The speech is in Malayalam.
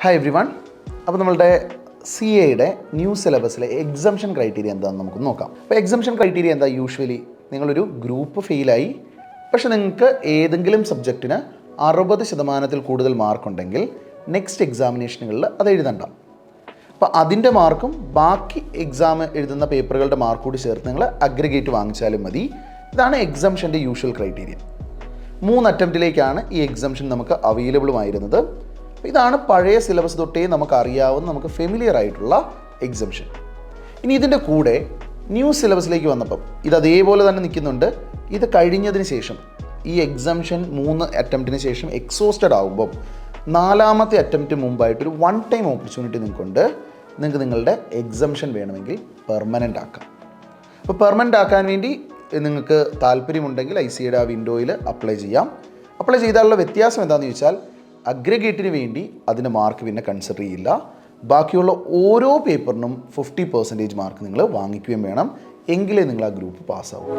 Hi every one. അപ്പോൾ നമ്മളുടെ CAയുടെ ന്യൂ സിലബസിലെ എക്സംഷൻ ക്രൈറ്റീരിയ എന്താണെന്ന് നമുക്ക് നോക്കാം. അപ്പോൾ എക്സംഷൻ ക്രൈറ്റീരിയ എന്താ? യൂഷ്വലി നിങ്ങളൊരു ഗ്രൂപ്പ് ഫെയിലായി, പക്ഷെ നിങ്ങൾക്ക് ഏതെങ്കിലും സബ്ജക്റ്റിന് 60% കൂടുതൽ മാർക്കുണ്ടെങ്കിൽ നെക്സ്റ്റ് എക്സാമിനേഷനുകളിൽ അത് എഴുതണ്ട. അപ്പോൾ അതിൻ്റെ മാർക്കും ബാക്കി എക്സാം എഴുതുന്ന പേപ്പറുകളുടെ മാർക്ക് കൂടി ചേർത്ത് നിങ്ങൾ അഗ്രിഗേറ്റ് വാങ്ങിച്ചാലും മതി. ഇതാണ് എക്സംഷൻ്റെ യൂഷ്വൽ ക്രൈറ്റീരിയ. 3 അറ്റംപ്റ്റിലേക്കാണ് ഈ എക്സംഷൻ നമുക്ക് അവൈലബിളുമായിരുന്നത്. ഇതാണ് പഴയ സിലബസ് തൊട്ടേ നമുക്ക് അറിയാവുന്ന, നമുക്ക് ഫെമിലിയർ ആയിട്ടുള്ള എക്സംഷൻ. ഇനി ഇതിൻ്റെ കൂടെ ന്യൂ സിലബസിലേക്ക് വന്നപ്പം ഇത് അതേപോലെ തന്നെ നിൽക്കുന്നുണ്ട്. ഇത് കഴിഞ്ഞതിന് ശേഷം ഈ എക്സംഷൻ 3 അറ്റംപ്റ്റിന് ശേഷം എക്സോസ്റ്റഡ് ആകുമ്പം 4ാമത്തെ അറ്റംപ്റ്റ് മുമ്പായിട്ടൊരു 1 ടൈം ഓപ്പർച്യൂണിറ്റി നിങ്ങൾക്കുണ്ട്. നിങ്ങൾക്ക് നിങ്ങളുടെ എക്സംഷൻ വേണമെങ്കിൽ പെർമനൻ്റ് ആക്കാം. അപ്പോൾ പെർമനൻ്റ് ആക്കാൻ വേണ്ടി നിങ്ങൾക്ക് താല്പര്യമുണ്ടെങ്കിൽ ICAയുടെ ആ വിൻഡോയിൽ അപ്ലൈ ചെയ്യാം. അപ്ലൈ ചെയ്താലുള്ള വ്യത്യാസം എന്താണെന്ന് ചോദിച്ചാൽ, അഗ്രിഗേറ്റിന് വേണ്ടി അതിൻ്റെ മാർക്ക് പിന്നെ കൺസിഡർ ചെയ്യില്ല. ബാക്കിയുള്ള ഓരോ പേപ്പറിനും 50% മാർക്ക് നിങ്ങൾ വാങ്ങിക്കുകയും വേണം. എങ്കിലേ നിങ്ങൾ ആ ഗ്രൂപ്പ് പാസ്സാവും.